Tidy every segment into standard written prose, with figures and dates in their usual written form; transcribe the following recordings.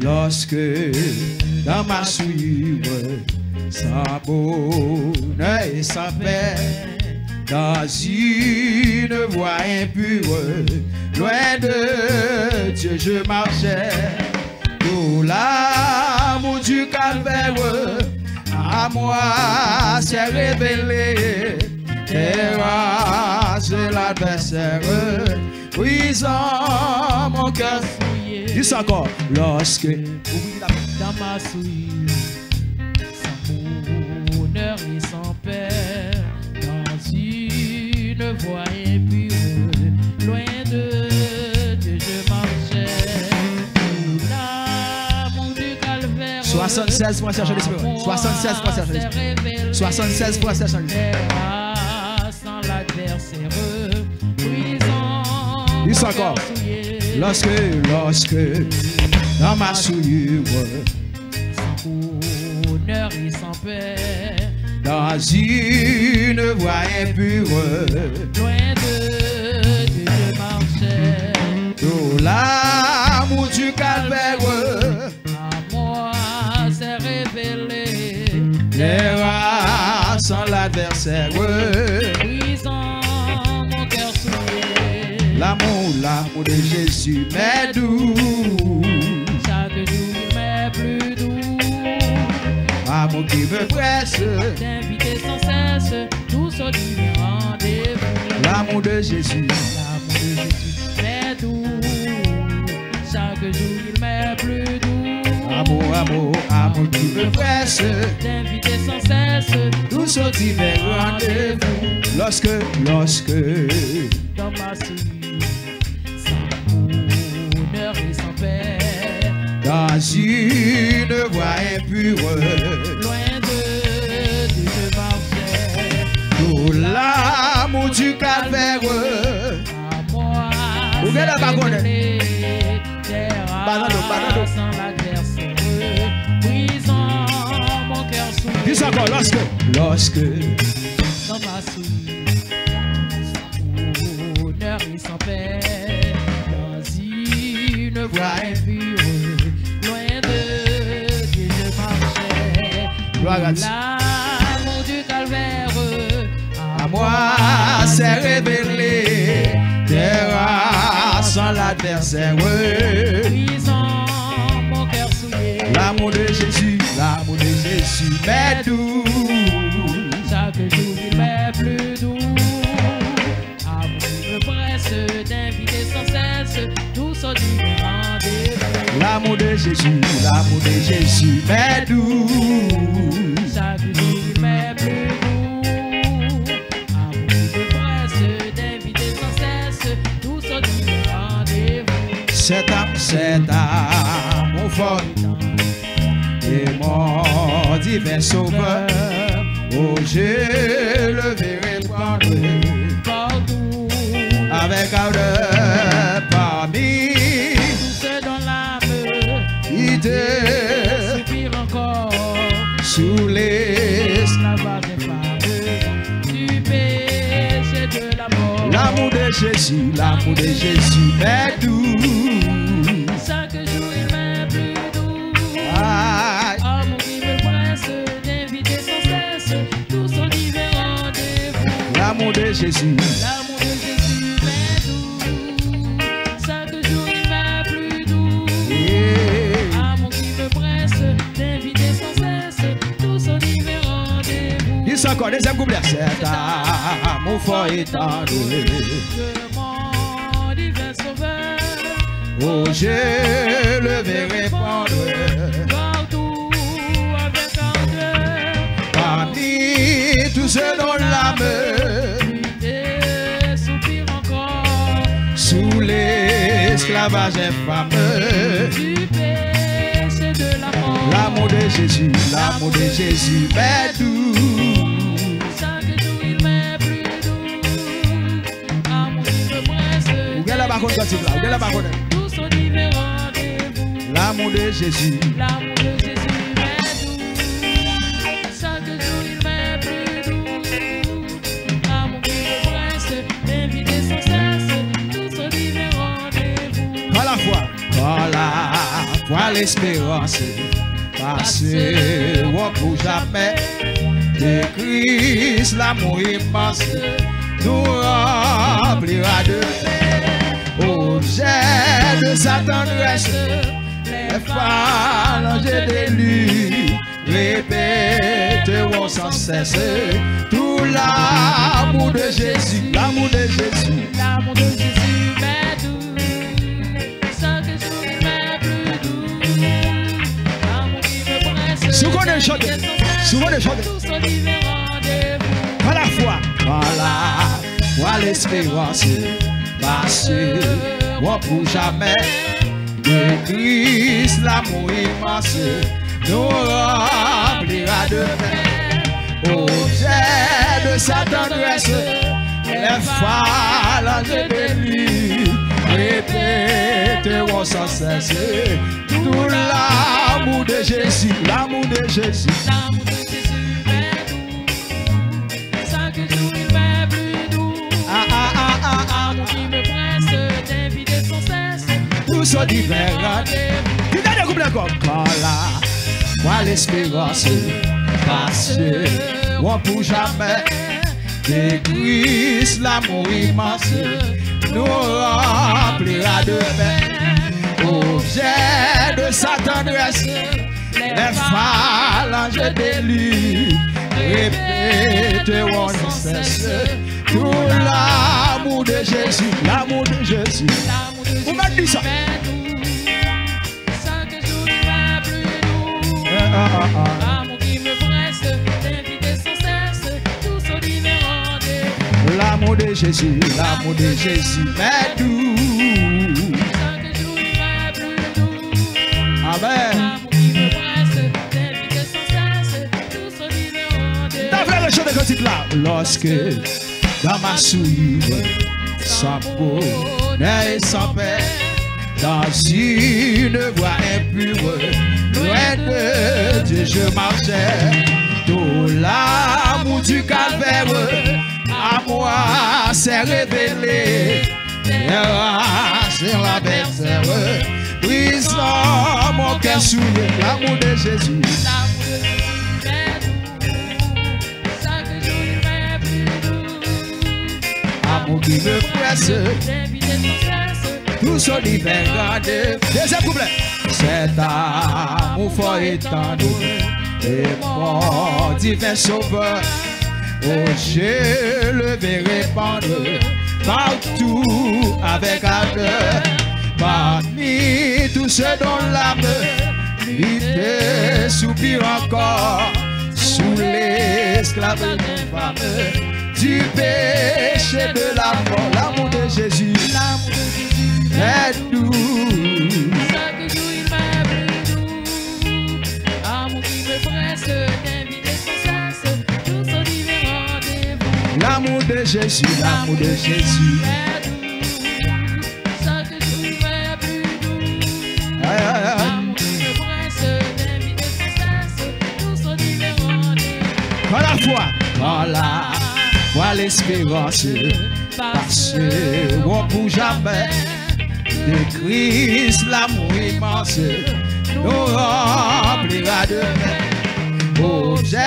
lorsque dans ma souillure, sans bonheur et sans paix, dans une voie impure, loin de Dieu je marchais, pour l'amour du calvaire, à moi s'est révélé, terrasse l'adversaire, brisant mon cœur. Dis encore, lorsque dans ma souillure, sans bonheur et sans paix, dans une voie impure, loin de Dieu je marchais, l'amour du calvaire. 76 pour chercher l'esprit. 76 pour chercher l'esprit. 76 pour chercher l'esprit. Sans l'adversaire, brisant. Dis encore. Lorsque dans ma souillure, sans bonheur et sans paix, dans une voie impure, loin de Dieu je marchais, pour l'amour du calvaire, à moi s'est révélé, terre sans l'adversaire, brisant mon cœur souillé. L'amour de Jésus m'est doux. Chaque jour il m'est plus doux. Amour qui me presse, d'inviter sans cesse, tous au divin rendez-vous. l'amour de Jésus m'est doux. Chaque jour il m'est plus doux. Amour qui me presse, d'inviter sans cesse, tous au divin rendez-vous. Lorsque dans ma souillure, sans bonheur et sans paix, dans une voie impure, loin de Dieu je marchais, pour l'amour du calvaire, à moi Vous la terre sans l'adversaire, brisant mon cœur souillé. Dis encore, lorsque dans ma souillure, sans bonheur et sans paix, dans une voie impure, loin de Dieu je marchais, Gloire à Dieu. l'amour du calvaire, à moi s'est révélé, terre sans l'adversaire, brisant mon cœur souillé. l'amour de Jésus m'est doux. Chaque jour il m'est plus doux. Amour qui me presse d'inviter sans cesse, tous au divin rendez-vous. L'amour de Jésus m'est doux. Chaque jour il m'est plus doux. Amour qui me presse d'inviter sans cesse, tous au divin rendez-vous. Cet amour fort et mon divin sauveur, oh je le verrai prendre Partout, avec ardeur parmi tous ceux dont l'âme idées soupire encore sous les. l'esclavage infâme du péché de la mort. L'amour de Jésus m'est doux. Chaque jour il m'est plus doux. Aïe. Amour qui me presse d'inviter sans cesse, tous au divin rendez-vous. L'amour de Jésus m'est doux. Chaque jour il m'est plus doux. yeah. Amour qui me presse d'inviter sans cesse, tous au divin rendez-vous. Dis encore, deuxième couplet. Cet amour fort et tendre, Que mon divin sauveur, oh je le verrai prendre partout avec ardeur, parmi tous ceux dont l'âme et soupire encore sous l'esclavage infâme. du péché de la mort. L'amour de Jésus m'est doux. Chaque jour il m'est plus doux. Amour qui me presse Regarde la contre quand là, regarde la contre. tous au divin rendez-vous. L'amour de Jésus L'amour de Jésus m'est doux. Chaque jour il m'est plus doux. Amour qui me presse d'inviter sans cesse, tous au divin rendez-vous. par la foi l'espérance passée, ou pour jamais. De Christ, l'amour immense nous remplira de paix. Objet de sa tendresse, les phalanges d'élus répéteront sans cesse tout l'amour de Jésus, l'amour de Jésus. L'amour de Jésus m'est doux, chaque jour il m'est plus doux. L'amour qui me presse, Souvent de chanter, souvent de chanter. tous sont différents rendez-vous. À la fois, l'espérance passée, ou pour jamais. De Christ, l'amour immense nous remplira de paix. Objet de sa tendresse, les phalanges de lui répéteront sans cesse tout l'amour de Jésus, l'amour de Jésus. L'amour de Jésus m'est doux, chaque jour il m'est plus doux. L'amour qui me presse d'inviter sans cesse. Tous sont différents. Qui n'a de couple encore? Quand l'espérance passée, ou pour jamais. De Christ, l'amour immense nous remplira de paix. Objet de sa tendresse, les phalanges de lui répéteront sans cesse tout l'amour de Jésus, l'amour de Jésus. L'amour de Jésus Vous m'avez dit ça? m'est doux, chaque jour il m'est plus doux. L'amour qui me presse d'inviter sans cesse tous sont différents rendez-vous. L'amour de Jésus, l'amour de Jésus m'est doux. Chaque jour il m'est plus doux. Amen. L'amour qui me presse d'inviter sans cesse tous sont différents rendez-vous. T'as fait le chant de cantique là. Lorsque dans ma souillure, sans bonheur et sans paix, dans une voie impure, loin de Dieu je marchais. Tout l'amour du calvaire à moi s'est révélé. C'est la belle terre, brisant mon cœur souillé. L'amour de Jésus. L'amour de Jésus m'est doux, chaque jour il m'est plus doux. Amour qui me presse, D'inviter sans cesse tous sont différents. Deuxième couplet. Cet amour fort et tendre et mon divin sauveur, oh je le verrai répandre partout avec ardeur. Parmi tous ceux dont l'âme vit soupire encore sous l'esclavage d'une femme, du péché de la mort. L'amour de Jésus, l'amour de Jésus est doux. chaque jour il m'est plus doux. Amour qui me presse d'inviter sans cesse tous sont différents rendez-vous. L'amour de Jésus, l'amour de Jésus. Chaque jour il m'est plus doux. Aïe, aïe, aïe. L'amour qui me presse d'inviter sans cesse tous sont différents rendez-vous. À la fois, voilà l'espérance passée, ou pour jamais. De Christ, l'amour immense nous remplira de paix. Objet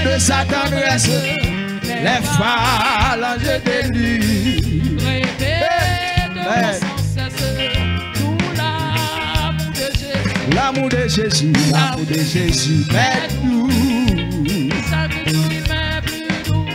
de sa tendresse, les phalanges de lui Répète sans cesse tout l'amour de Jésus. l'amour de Jésus, l'amour de Jésus, mais nous. Chaque jour il m'est plus doux.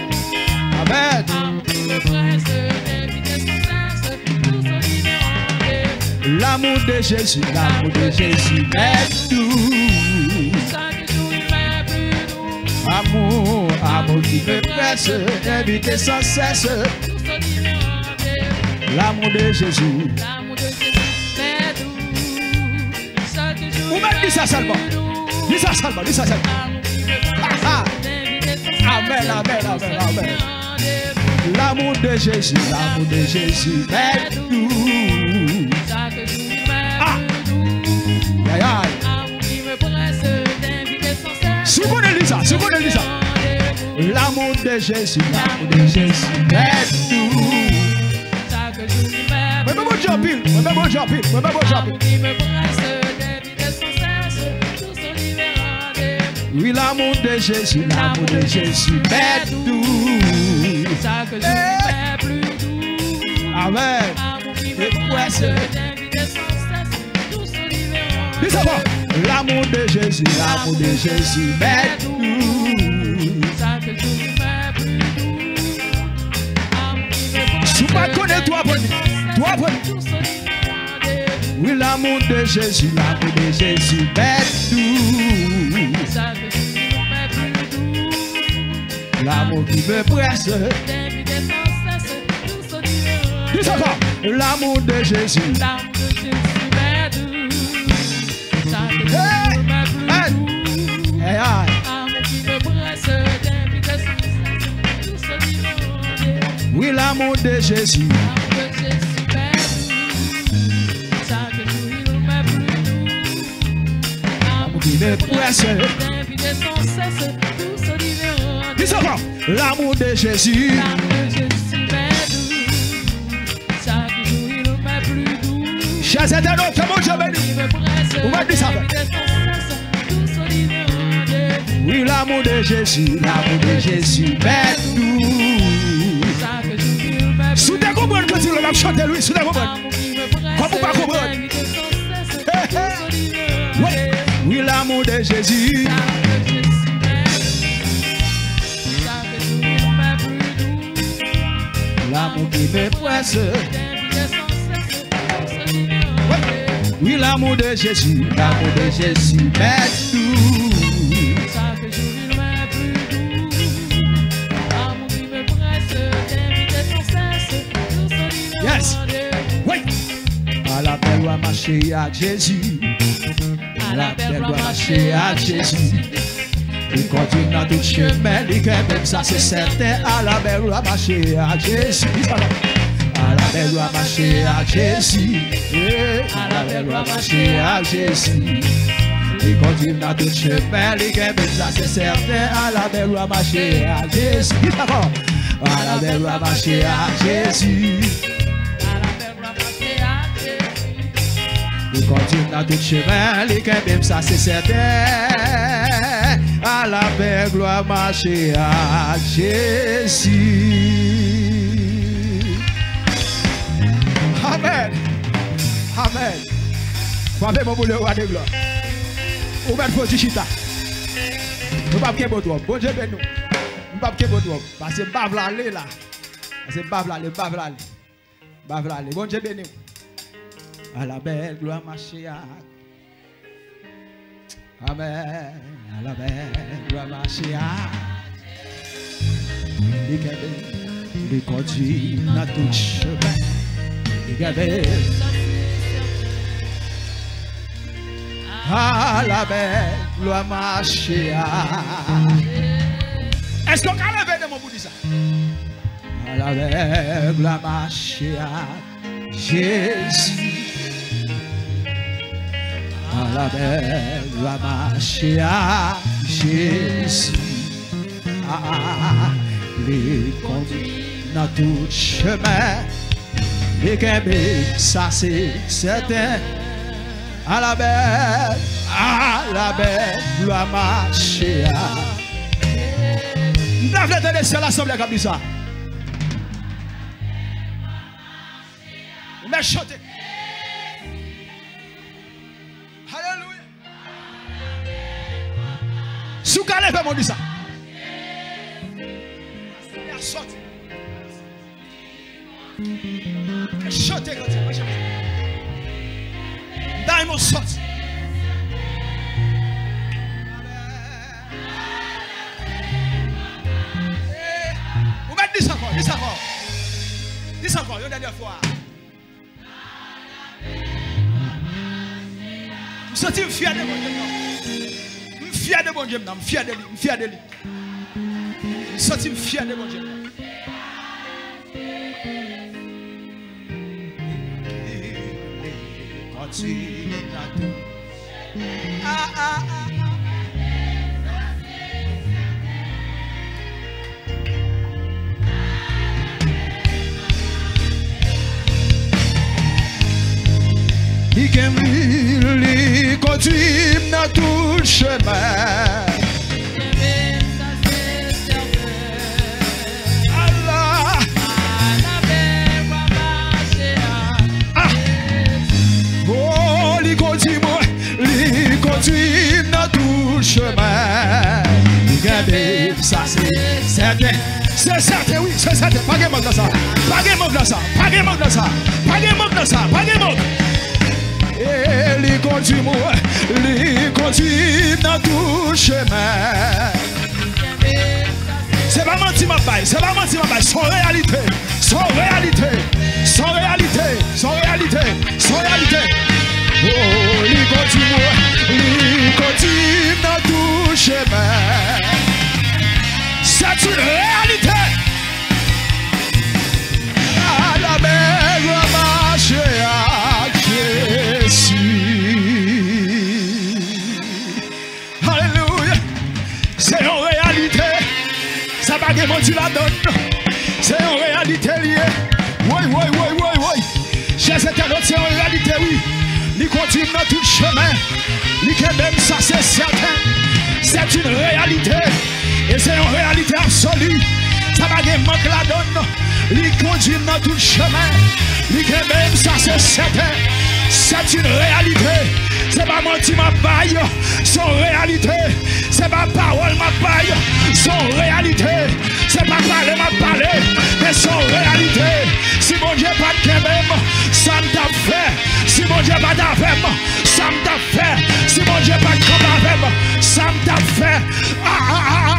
Amen. Amour qui me presse d'inviter sans cesse tous sont différents rendez-vous. L'amour de Jésus, l'amour de Jésus, mais nous. Chaque jour il m'est plus doux. Amour, amour qui me presse d'inviter sans cesse. Tous sont différents rendez-vous. L'amour de Jésus. L'amour de Jésus m'est doux. Chaque jour Vous il m'avez dit ça m'est seulement. plus doux. Dis ça seulement, dis ça seulement. L'amour qui me presse Ah, ah. d'inviter sans cesse Amen, amen, tous amen, sont amen. différents rendez-vous. L'amour de Jésus, l'amour de Jésus, mais nous. Chaque jour il m'est Ah. plus doux. Aïe, aïe. Amour qui me presse d'inviter sans cesse. Second Elisa, second Elisa. Rendez-vous. L'amour de Jésus, l'amour de Jésus, mais nous. Chaque jour il m'est Mais plus bon jumping, mais bon jumping, mais bon doux. jumping. Amour qui me presse d'inviter sans Oui, l'amour de Jésus, l'amour de Jésus m'est doux. Ça que je m'aime plus doux. Amen. Amour qui me presse d'inviter sans cesse, tout se libérant. Dis ça va. L'amour de Jésus m'est doux. Ça que je m'aime plus doux. Amour qui me presse. Tu vas connaître toi, bonne. Toi, bonne. Tout se libérant de vous. Oui, l'amour de Jésus m'est doux. Ça que je m'aime plus doux. L'amour qui me presse. D'inviter sans cesse, tout se libérant. Dis ça va. L'amour de Jésus. L'amour de Jésus m'est doux. Ça que je m'aime plus doux. Hey, hey. Amour qui me presse d'inviter sans cesse, tout se libérant de vous. Oui, l'amour de Jésus. L'amour de Jésus m'est doux. Ça que je m'aime plus doux. Amour Qui me presse. d'inviter sans cesse, tout se libérant de Dis ça va. L'amour de Jésus. l'amour de Jésus m'est doux. Ça que je m'aime plus doux. Chers internautes, que mon Dieu bénisse. Qui me presse On va dire ça. d'inviter sans cesse, tout se libérant de vous. Oui, l'amour de Jésus m'est doux. Ça que je m'aime Si vous comprenez que tu vas chanter, lui, si vous comprenez. Amour qui me presse Comment pas comprendre? d'inviter sans cesse, Hey, tout hey. se libérant Oui, de vous. oui, l'amour de Jésus. L'amour de Jésus m'est doux. Ça que je m'aime plus doux. L'amour qui me presse. D'inviter sans cesse, tout se libérant Ouais. de vous. Oui, l'amour de Jésus m'est doux. Ça que je m'aime plus doux. Amour qui me presse d'inviter sans cesse, tout se libérant Yes. de vous. Oui. À la belle loi marcher à Jésus. À la belle loi marcher à Jésus. Il continue dans tout chemin, il même ça c'est certain. À la belle loi marcher à Jésus. À la belle loi marcher à Jésus. À la belle loi marcher à Jésus. Il continue dans tout chemin, il même ça c'est certain. À la belle loi marcher à Jésus. À la belle loi marcher à Jésus. À la belle loi marcher à Jésus. Il continue dans tout chemin, les même ça c'est certain. À la belle gloire marcher à Jésus. Amen. Amen. Frapez mon boulot roi de gloire. Ou bien faut chita. Nous pas qu'un bon doigt. Bon Dieu béni nous. Nous pas qu'un bon doigt. Parce que pas aller là. Parce que pas aller, pas aller. Pas aller. Bon Dieu béni nous. À la belle gloire marcher à Amen. À la belle gloire marcher à il conduit dans tout chemin. À la belle gloire marcher à. Est-ce qu'on peut lever de mon bout de ça? À la belle gloire marcher à Jésus. À la belle gloire marcher à Jésus. Les conduit dans tout chemin. Les Québec, ça c'est certain. À la belle gloire marcher à. Nous devons tenir sur l'assemblée comme ça. Mais chanter. Alléluia. Sous calé, on dit ça. Sorti. Chantez quand tu vas mon sorti. Vous mettez 10 encore, 10 encore. 10 encore, une dernière fois. Je suis fier de mon Dieu. Je suis fier de mon Dieu. Je suis fier de lui. Je suis fier de lui. Je suis fier de mon Dieu. Il conduit dans tout chemin. ça c'est certain. C'est certain, oui, c'est certain. Pas de manque dans ça. Pas de manque dans ça. Pas de manque dans ça. Pas de manque dans ça. Pas de manque. Et les continue dans tout chemin. C'est pas mentir ma baille, c'est pas mentir ma baille, son réalité, son réalité, son réalité, son réalité, son réalité. Oh, il continue dans tout chemin. C'est une réalité. À la belle marche à Jésus. Alléluia. C'est une réalité. Ça va pas mentir la donne. C'est une réalité liée. Oui, oui, oui, oui, oui. Chers internautes, c'est une réalité, oui. Il continue dans tout chemin. Il même ça, c'est certain. C'est une réalité. Et c'est une réalité absolue. Ça va pas manque la donne. Il conduit dans tout chemin. Il même ça, c'est certain. C'est une réalité. C'est pas mentir ma baille. C'est une réalité. C'est pas parole ma baille. C'est une réalité. C'est pas parler ma parler. Mais c'est une réalité. Si mon Dieu pas de même, ça me t'a fait. Si mon Dieu pas d'avem, ça me t'a fait. Si mon Dieu pas de comme ça me t'a fait.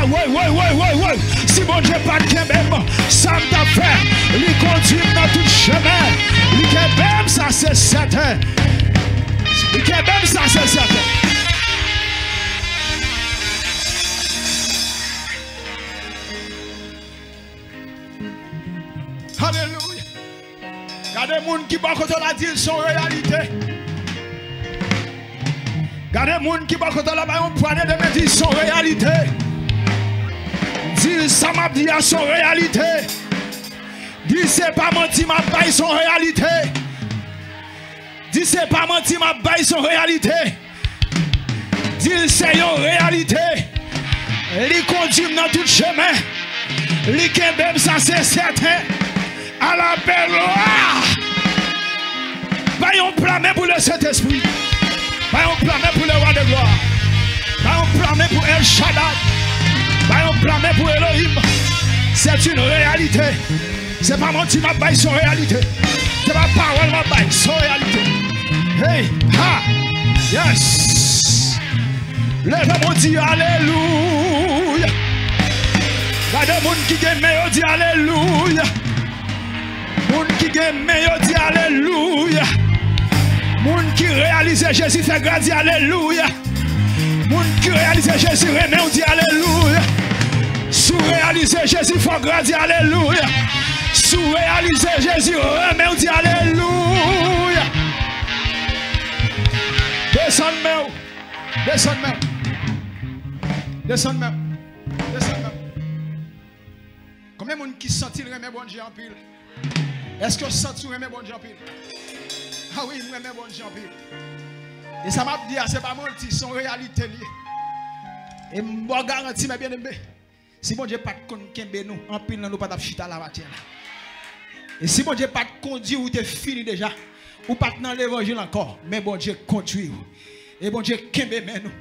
Ouais. Si mon Dieu pas de même, ça me t'a fait. Il continue dans tout chemin. Il même ça c'est certain. Il même ça c'est certain. Alléluia. Regardez les gens qui vont côté la dire son réalité. Regardez les gens qui vont côté la baille on poignée de me dire son réalité. Dis ça m'a dit à son réalité. Dis c'est pas menti ma baille son réalité. Dis c'est pas menti ma baille son réalité. Dis c'est une réalité. Il conduit dans tout chemin. Il même ça c'est certain. À la belle loi. Voyons plamer pour le Saint-Esprit. Voyons plamer pour le roi de gloire. Voyons plamer pour El Shaddai. Voyons plamer pour Elohim. C'est une réalité. C'est pas mentir ma baille, c'est une réalité. C'est pas parole ma baille, c'est une réalité. Hey, ha, yes. Lève-moi dit alléluia. Regardez les gens qui gagnent, mais dit alléluia. Les gens qui gagnent, mais dit alléluia. Les gens qui réalisent Jésus fait grâce, dit alléluia. Les gens qui réalisent Jésus remet, on dit alléluia. Sous réaliser Jésus fait grâce, dit alléluia. Sous réaliser Jésus remet, on dit alléluia. Descends-moi. Descends-moi. Descends-moi. Descends-moi. Combien de gens qui sentent le remet bon Dieu en pile? Est-ce que vous sentez le remet bon Dieu en pile? Ah oui, je remet bon Dieu en pile. Et ça m'a dit, c'est pas mon petit, c'est une réalité liée. Et je vous garantis, mes bien-aimés, si mon Dieu pas de conduire nous, en pile, nous pas de chita la matière. Et si mon Dieu pas de conduire, ou te fini déjà, ou pas dans l'évangile encore, mais bon Dieu conduit. Et bon Dieu kembe nous.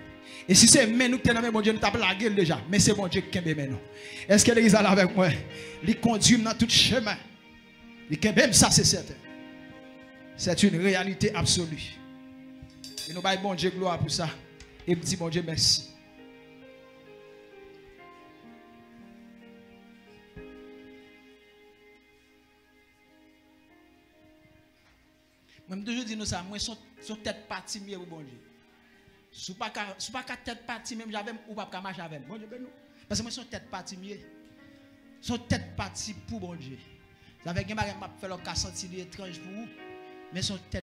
Et si c'est mais nous qui sommes bon Dieu, nous tapons la gueule déjà. Mais c'est bon Dieu qui kembe nous. Est-ce que l'église est là avec moi? Il conduit dans tout chemin. Il kembe ça, c'est certain. C'est une réalité absolue. Et nous baillons bon Dieu gloire pour ça. Et petit bon Dieu merci. Moi, toujours dis nous ça, moi, son tête partie mieux pour bon Dieu. Si pas tête partie même j'avais ou pas marcher avec bon Dieu ben nous. Parce que moi son tête partie mieux. Son tête partie pour bon Dieu. Ça fait que m'a fait le cas sentir étrange pour vous, mais son tête